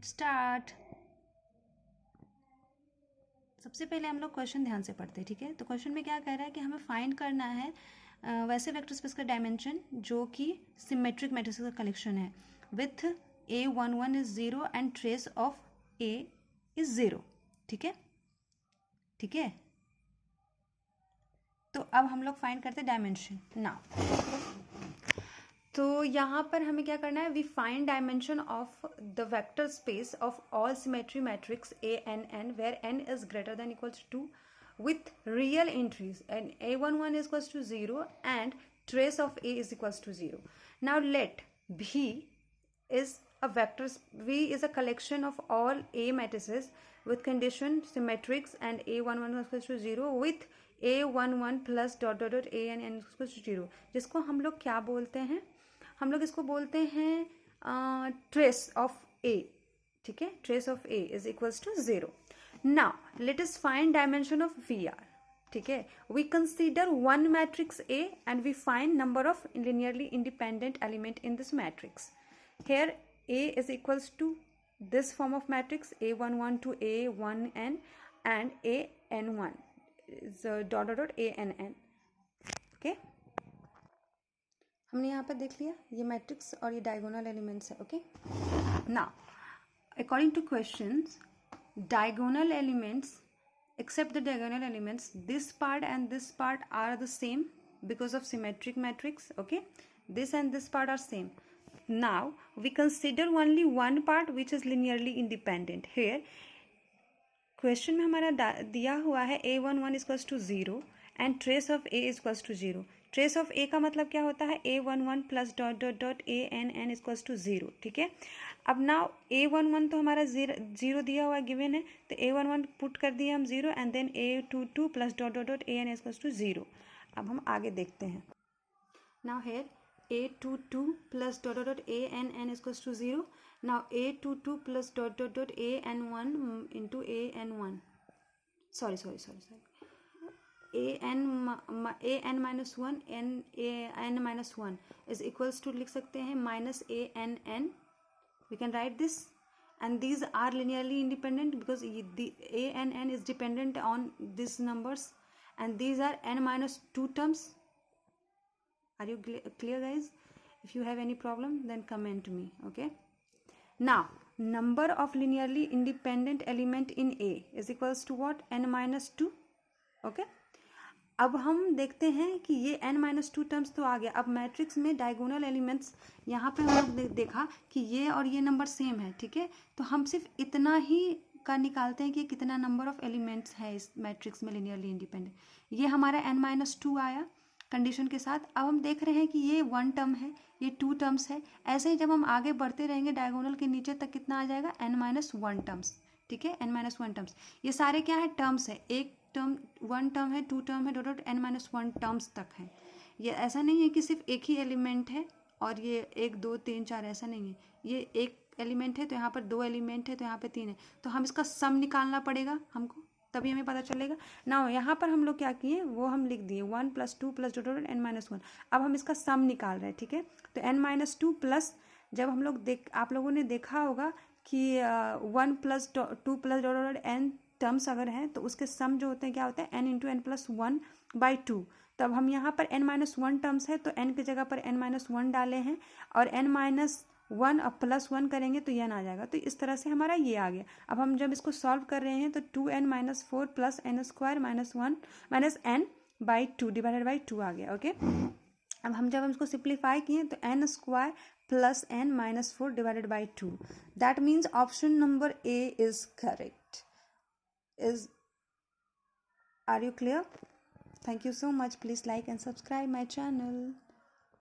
Let's start. सबसे पहले हम लोग क्वेश्चन ध्यान से पढ़ते हैं, ठीक है। तो क्वेश्चन में क्या कह रहा है कि हमें फाइंड करना है वैसे वेक्टर स्पेस का डायमेंशन जो कि सिमेट्रिक मैट्रिसेस का कलेक्शन है with A11 is 0 and trace of A is 0, ठीक है, ठीक है। तो अब हम लोग फाइंड करते हैं डायमेंशन नाउ। तो यहाँ पर हमें क्या करना है, we find dimension of the vector space of all symmetry matrix A n where n is greater than equals to with real entries and A11 is equals to 0 and trace of A is equals to 0. Now let V is a vector, V is a collection of all A matrices with condition symmetrics and A11 is equals to 0 with A11 plus dot dot dot A and n is equals to 0, जिसको हम लोग क्या बोलते हैं, हम लोग इसको बोलते हैं ट्रेस ऑफ A, ठीक है। Trace of A is equals to 0. Now let us find dimension of VR, ठीक है। We consider one matrix A and we find number of linearly independent element in this matrix. Here A is equals to this form of matrix A11 to A1n and AN1 is dot dot dot ANN, okay। हमने यहाँ पर देख लिया ये matrix और ये diagonal elements है, okay. Now according two questions, diagonal elements, except the diagonal elements, this part and this part are the same because of symmetric matrix, okay, this and this part are same. Now we consider only one part which is linearly independent. Here question में हमारा दिया हुआ है A11 equals to 0 and trace of A equals to 0. Trace of A का मतलब क्या होता है, A11 plus dot dot dot ANN equals to 0, ठीक है। अब नाउ A11 तो हमारा जीरो दिया हुआ गिवन है, तो A11 पुट कर दिया हम 0 and then A22 plus dot dot dot AN equals to 0. अब हम आगे देखते हैं। Now here A22 plus dot dot dot ANN is equals to 0. Now A22 plus dot dot dot AN1 into AN1. Sorry. AN minus 1 AN minus 1 is equals to लिख सकते हैं minus ANN. We can write this. And these are linearly independent because the ANN is dependent on these numbers. And these are n minus 2 terms. Are you clear, guys? If you have any problem, then comment me, okay? Now, number of linearly independent element in A is equals to what? n minus 2, okay? अब हम देखते हैं कि ये n minus 2 terms तो आ गया। अब matrix में डायगोनल एलिमेंट्स यहाँ पे हम लोग देखा कि ये और ये नंबर सेम है, ठीक है। तो हम सिर्फ इतना ही का निकालते हैं कि कितना नंबर ऑफ एलिमेंट्स है इस मैट्रिक्स में लिनियरली इंडिपेंडेंट। ये हमारा n minus 2 आया कंडीशन के साथ। अब हम देख रहे हैं कि ये 1 टर्म है, ये 2 टर्म्स है। ऐसे ही जब हम आगे बढ़ते रहेंगे डायगोनल के नीचे तक कितना आ जाएगा, n minus 1 टर्म्स, ठीक है। n minus 1 टर्म्स, ये सारे क्या है, टर्म्स है। एक टर्म 1 टर्म है, 2 टर्म है, dot dot n minus 1 terms तक है। ये ऐसा नहीं है कि सिर्फ एक ही एलिमेंट है और ये 1 2 3 4, ऐसा नहीं है। ये एक एलिमेंट है तो यहाँ पर 2 एलिमेंट है तो यहाँ पे 3 है, तो हम इसका सम निकालना पड़ेगा हमको, तभी हमें पता चलेगा ना। यहाँ पर हम लोग क्या किए, वो हम लिख दिए 1 + 2 + डॉट डॉट n minus 1। अब हम इसका सम निकाल रहे हैं, ठीक है। तो n minus 2 प्लस, जब हम लोग आप लोगों ने देखा होगा कि 1 + 2 + डॉट डॉट n टर्म्स अगर हैं तो उसके सम जो होते हैं क्या होते हैं, n × n + 1/2। तब हम यहाँ पर n minus 1 टर्म्स है तो n की जगह पर n minus 1 डाले हैं और n minus 1 अब +1 करेंगे तो यह आ जाएगा। तो इस तरह से हमारा ये आ गया। अब हम जब इसको सॉल्व कर रहे हैं तो 2n - 4 + n² - 1 - n/2 / 2 आ गया, ओके। अब हम जब इसको सिंप्लीफाई किए तो n² + n - 4 / 2। That means option number A is correct. Are you clear? Thank you so much. Please like and subscribe my channel.